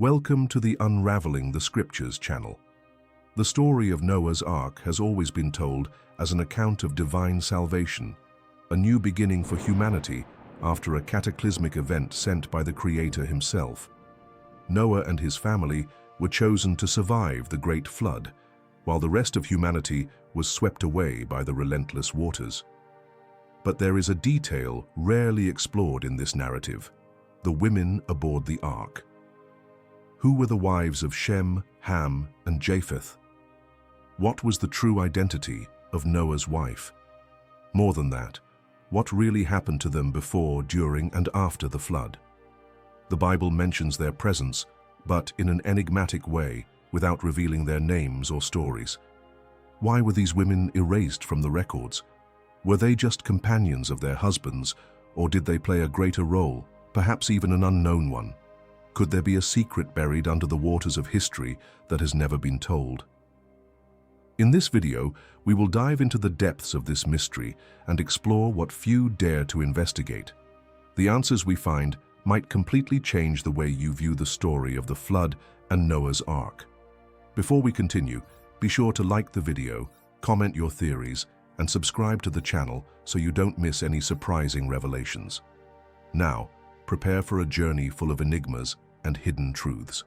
Welcome to the Unraveling the Scriptures channel. The story of Noah's Ark has always been told as an account of divine salvation, a new beginning for humanity after a cataclysmic event sent by the Creator himself. Noah and his family were chosen to survive the Great Flood, while the rest of humanity was swept away by the relentless waters. But there is a detail rarely explored in this narrative: the women aboard the Ark. Who were the wives of Shem, Ham, and Japheth? What was the true identity of Noah's wife? More than that, what really happened to them before, during, and after the flood? The Bible mentions their presence, but in an enigmatic way, without revealing their names or stories. Why were these women erased from the records? Were they just companions of their husbands, or did they play a greater role, perhaps even an unknown one? Could there be a secret buried under the waters of history that has never been told? In this video, we will dive into the depths of this mystery and explore what few dare to investigate. The answers we find might completely change the way you view the story of the flood and Noah's Ark. Before we continue, be sure to like the video, comment your theories, and subscribe to the channel so you don't miss any surprising revelations. Now, prepare for a journey full of enigmas and hidden truths.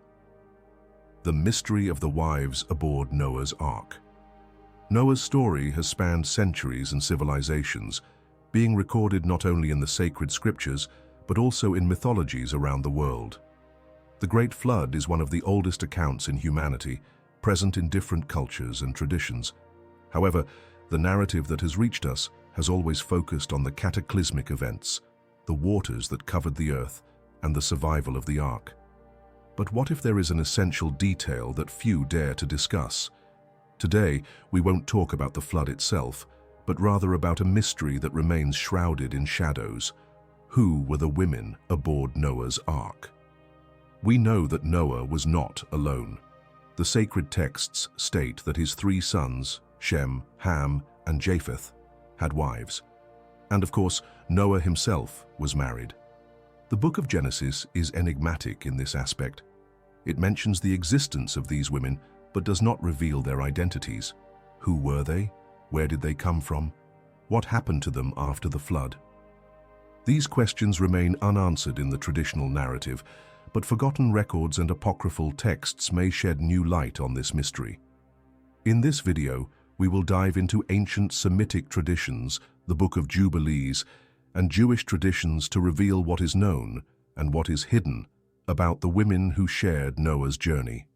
The mystery of the wives aboard Noah's Ark. Noah's story has spanned centuries and civilizations, being recorded not only in the sacred scriptures, but also in mythologies around the world. The Great Flood is one of the oldest accounts in humanity, present in different cultures and traditions. However, the narrative that has reached us has always focused on the cataclysmic events, the waters that covered the earth, and the survival of the Ark. But what if there is an essential detail that few dare to discuss? Today, we won't talk about the flood itself, but rather about a mystery that remains shrouded in shadows. Who were the women aboard Noah's Ark? We know that Noah was not alone. The sacred texts state that his 3 sons, Shem, Ham, and Japheth, had wives. And of course, Noah himself was married. The book of Genesis is enigmatic in this aspect. It mentions the existence of these women, but does not reveal their identities. Who were they? Where did they come from? What happened to them after the flood? These questions remain unanswered in the traditional narrative, but forgotten records and apocryphal texts may shed new light on this mystery. In this video, we will dive into ancient Semitic traditions, the Book of Jubilees, and Jewish traditions to reveal what is known and what is hidden about the women who shared Noah's journey.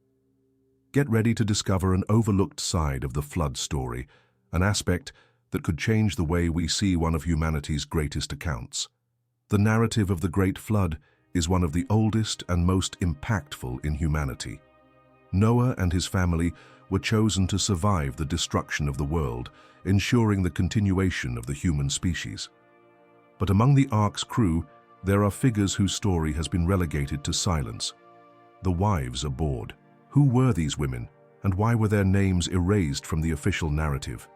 Get ready to discover an overlooked side of the flood story, an aspect that could change the way we see one of humanity's greatest accounts. The narrative of the Great Flood is one of the oldest and most impactful in humanity. Noah and his family were chosen to survive the destruction of the world, ensuring the continuation of the human species. But among the Ark's crew, there are figures whose story has been relegated to silence. The wives aboard. Who were these women, and why were their names erased from the official narrative?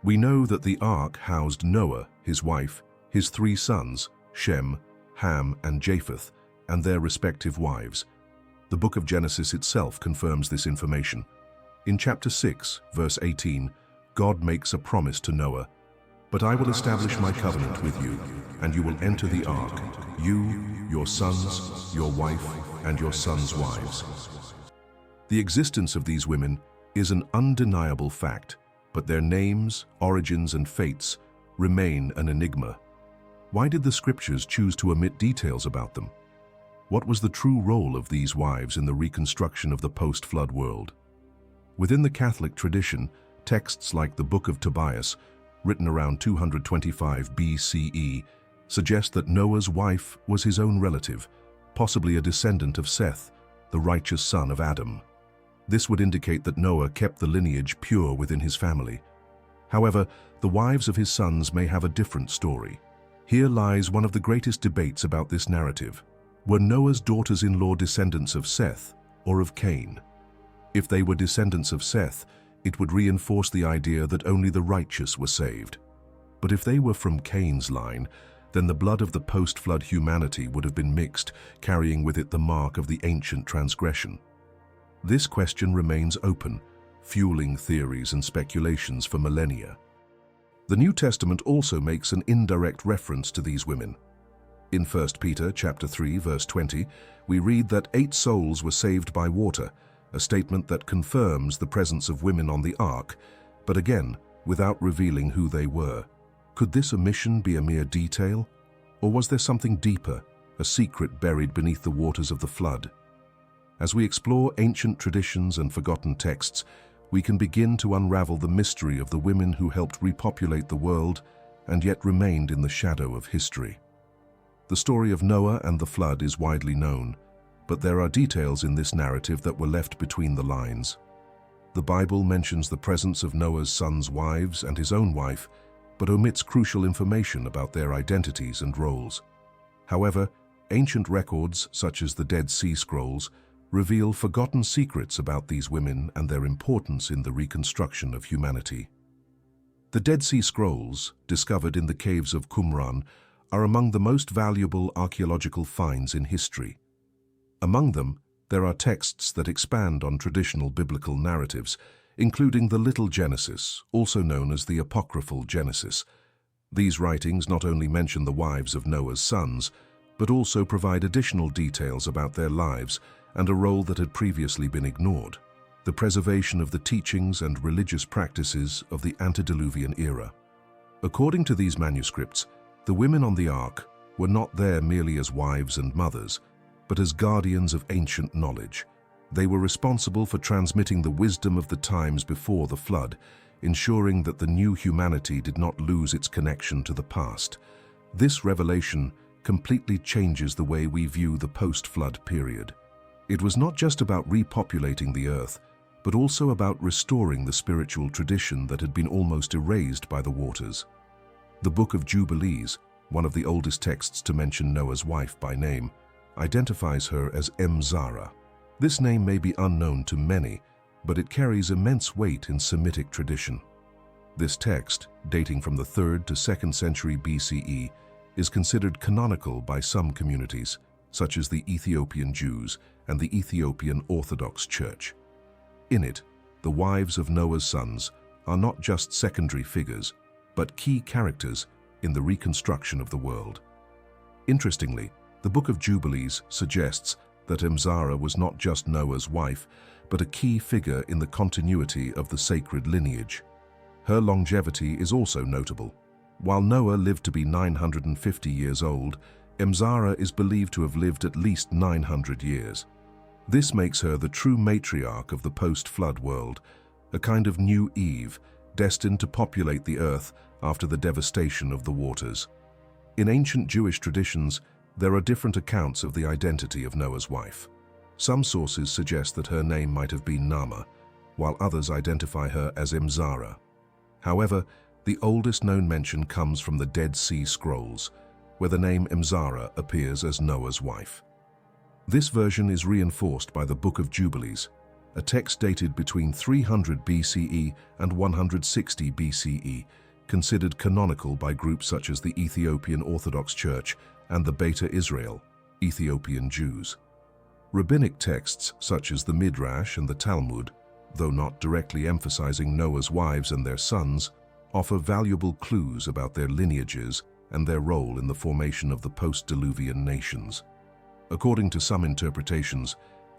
We know that the Ark housed Noah, his wife, his 3 sons, Shem, Ham, and Japheth, and their respective wives. The book of Genesis itself confirms this information. In chapter 6, verse 18, God makes a promise to Noah, "But I will establish my covenant with you, and you will enter the Ark, you, your sons, your wife, and your sons' wives." The existence of these women is an undeniable fact, but their names, origins, and fates remain an enigma. Why did the scriptures choose to omit details about them? What was the true role of these wives in the reconstruction of the post-flood world? Within the Catholic tradition, texts like the Book of Tobias, written around 225 BCE, suggest that Noah's wife was his own relative, possibly a descendant of Seth, the righteous son of Adam. This would indicate that Noah kept the lineage pure within his family. However, the wives of his sons may have a different story. Here lies one of the greatest debates about this narrative. Were Noah's daughters-in-law descendants of Seth or of Cain? If they were descendants of Seth, it would reinforce the idea that only the righteous were saved. But if they were from Cain's line, then the blood of the post-flood humanity would have been mixed, carrying with it the mark of the ancient transgression. This question remains open, fueling theories and speculations for millennia. The New Testament also makes an indirect reference to these women. In 1 Peter chapter 3, verse 20, we read that 8 souls were saved by water, a statement that confirms the presence of women on the ark, but again, without revealing who they were. Could this omission be a mere detail? Or was there something deeper, a secret buried beneath the waters of the flood? As we explore ancient traditions and forgotten texts, we can begin to unravel the mystery of the women who helped repopulate the world and yet remained in the shadow of history. The story of Noah and the flood is widely known, but there are details in this narrative that were left between the lines. The Bible mentions the presence of Noah's sons' wives and his own wife, but omits crucial information about their identities and roles. However, ancient records, such as the Dead Sea Scrolls, reveal forgotten secrets about these women and their importance in the reconstruction of humanity. The Dead Sea Scrolls, discovered in the caves of Qumran, are among the most valuable archaeological finds in history. Among them, there are texts that expand on traditional biblical narratives, including the Little Genesis, also known as the Apocryphal Genesis. These writings not only mention the wives of Noah's sons, but also provide additional details about their lives and a role that had previously been ignored: the preservation of the teachings and religious practices of the antediluvian era. According to these manuscripts, the women on the ark were not there merely as wives and mothers, but as guardians of ancient knowledge. They were responsible for transmitting the wisdom of the times before the flood, ensuring that the new humanity did not lose its connection to the past. This revelation completely changes the way we view the post-flood period. It was not just about repopulating the earth, but also about restoring the spiritual tradition that had been almost erased by the waters. The Book of Jubilees, one of the oldest texts to mention Noah's wife by name, identifies her as Zara. This name may be unknown to many, but it carries immense weight in Semitic tradition. This text, dating from the 3rd to 2nd century BCE, is considered canonical by some communities, such as the Ethiopian Jews and the Ethiopian Orthodox Church. In it, the wives of Noah's sons are not just secondary figures, but key characters in the reconstruction of the world. Interestingly, the Book of Jubilees suggests that Zara was not just Noah's wife, but a key figure in the continuity of the sacred lineage. Her longevity is also notable. While Noah lived to be 950 years old, Zara is believed to have lived at least 900 years. This makes her the true matriarch of the post-flood world, a kind of new Eve, destined to populate the earth after the devastation of the waters. In ancient Jewish traditions, there are different accounts of the identity of Noah's wife. Some sources suggest that her name might have been Naamah, while others identify her as Zara. However, the oldest known mention comes from the Dead Sea Scrolls, where the name Zara appears as Noah's wife. This version is reinforced by the Book of Jubilees, a text dated between 300 BCE and 160 BCE, considered canonical by groups such as the Ethiopian Orthodox Church and the Beta Israel, Ethiopian Jews. Rabbinic texts such as the Midrash and the Talmud, though not directly emphasizing Noah's wives and their sons, offer valuable clues about their lineages and their role in the formation of the post-Diluvian nations. According to some interpretations,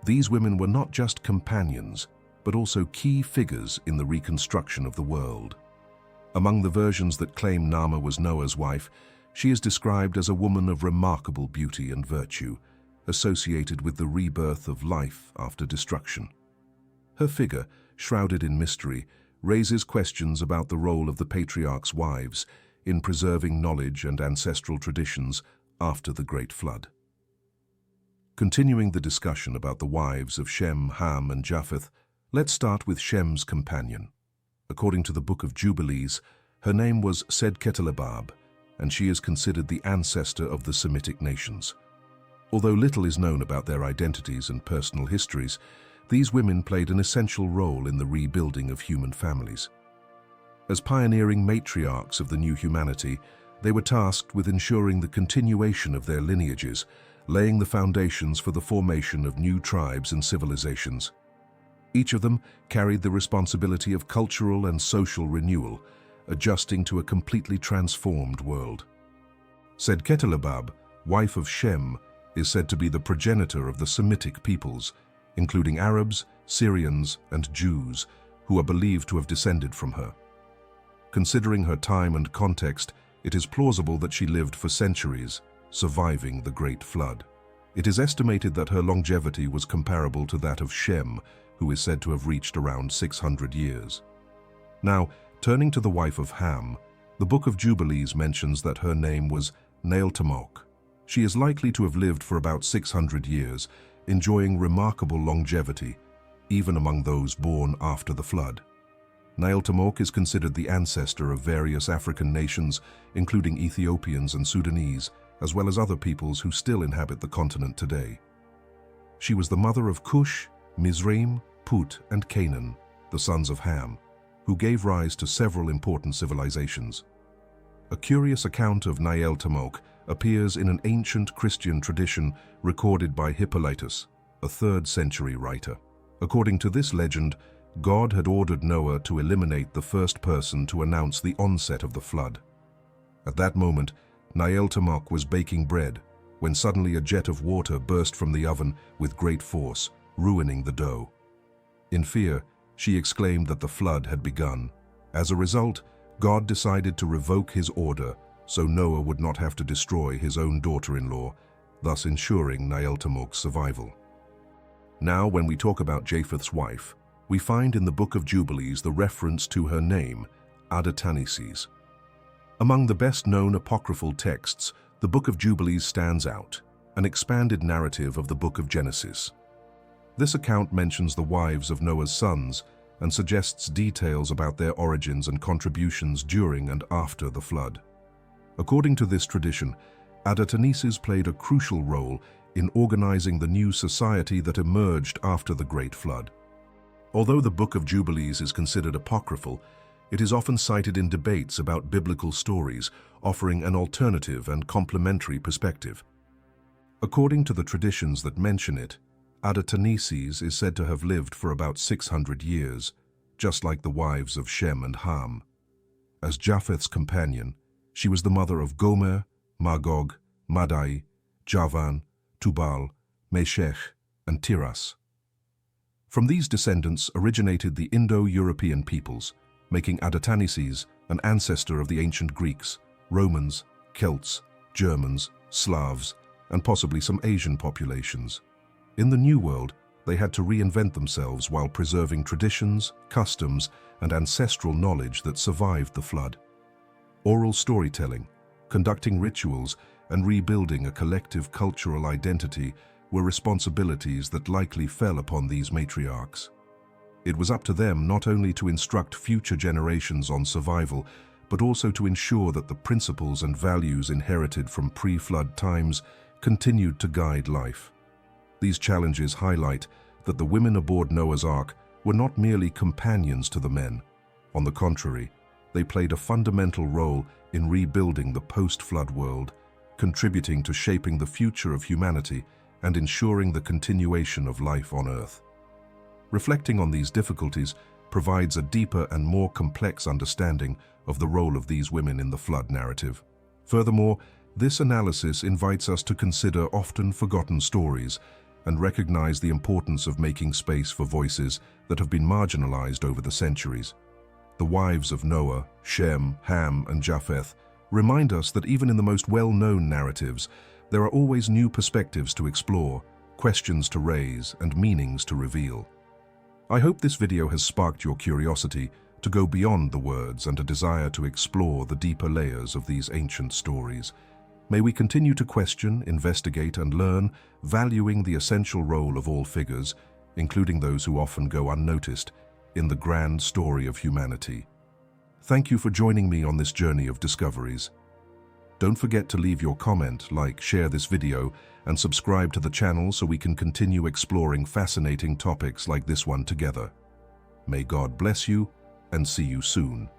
these women were not just companions, but also key figures in the reconstruction of the world. Among the versions that claim Naamah was Noah's wife, she is described as a woman of remarkable beauty and virtue, associated with the rebirth of life after destruction. Her figure, shrouded in mystery, raises questions about the role of the patriarch's wives in preserving knowledge and ancestral traditions after the Great Flood. Continuing the discussion about the wives of Shem, Ham, and Japheth, let's start with Shem's companion. According to the Book of Jubilees, her name was Sedketulebab, and she is considered the ancestor of the Semitic nations. Although little is known about their identities and personal histories, these women played an essential role in the rebuilding of human families. As pioneering matriarchs of the new humanity, They were tasked with ensuring the continuation of their lineages, laying the foundations for the formation of new tribes and civilizations. Each of them carried the responsibility of cultural and social renewal, adjusting to a completely transformed world. Sedketulabab, wife of Shem, is said to be the progenitor of the Semitic peoples, including Arabs, Syrians, and Jews, who are believed to have descended from her. Considering her time and context, it is plausible that she lived for centuries, surviving the Great Flood. It is estimated that her longevity was comparable to that of Shem, who is said to have reached around 600 years. Now, turning to the wife of Ham, the Book of Jubilees mentions that her name was Neiltamok. She is likely to have lived for about 600 years, enjoying remarkable longevity, even among those born after the flood. Neiltamok is considered the ancestor of various African nations, including Ethiopians and Sudanese, as well as other peoples who still inhabit the continent today. She was the mother of Cush, Mizraim, Put, and Canaan, the sons of Ham, who gave rise to several important civilizations. A curious account of Neiltamok appears in an ancient Christian tradition recorded by Hippolytus, a 3rd century writer. According to this legend, God had ordered Noah to eliminate the first person to announce the onset of the flood. At that moment, Neiltamok was baking bread, when suddenly a jet of water burst from the oven with great force, ruining the dough. In fear, she exclaimed that the flood had begun. As a result, God decided to revoke his order so Noah would not have to destroy his own daughter-in-law, thus ensuring Neiltamok's survival. Now, when we talk about Japheth's wife, we find in the Book of Jubilees the reference to her name, Adatanises. Among the best-known apocryphal texts, the Book of Jubilees stands out, an expanded narrative of the Book of Genesis. This account mentions the wives of Noah's sons and suggests details about their origins and contributions during and after the flood. According to this tradition, Adatanises played a crucial role in organizing the new society that emerged after the Great Flood. Although the Book of Jubilees is considered apocryphal, it is often cited in debates about biblical stories, offering an alternative and complementary perspective. According to the traditions that mention it, Adatanises is said to have lived for about 600 years, just like the wives of Shem and Ham. As Japheth's companion, she was the mother of Gomer, Magog, Madai, Javan, Tubal, Meshech, and Tiras. From these descendants originated the Indo-European peoples, making Adatanises an ancestor of the ancient Greeks, Romans, Celts, Germans, Slavs, and possibly some Asian populations. In the New World, they had to reinvent themselves while preserving traditions, customs, and ancestral knowledge that survived the flood. Oral storytelling, conducting rituals, and rebuilding a collective cultural identity were responsibilities that likely fell upon these matriarchs. It was up to them not only to instruct future generations on survival, but also to ensure that the principles and values inherited from pre-flood times continued to guide life. These challenges highlight that the women aboard Noah's Ark were not merely companions to the men. On the contrary, they played a fundamental role in rebuilding the post-flood world, contributing to shaping the future of humanity and ensuring the continuation of life on Earth. Reflecting on these difficulties provides a deeper and more complex understanding of the role of these women in the flood narrative. Furthermore, this analysis invites us to consider often forgotten stories and recognize the importance of making space for voices that have been marginalized over the centuries. The wives of Noah, Shem, Ham, and Japheth remind us that even in the most well-known narratives, there are always new perspectives to explore, questions to raise, and meanings to reveal. I hope this video has sparked your curiosity to go beyond the words and a desire to explore the deeper layers of these ancient stories. May we continue to question, investigate, and learn, valuing the essential role of all figures, including those who often go unnoticed, in the grand story of humanity. Thank you for joining me on this journey of discoveries. Don't forget to leave your comment, like, share this video, and subscribe to the channel so we can continue exploring fascinating topics like this one together. May God bless you, and see you soon.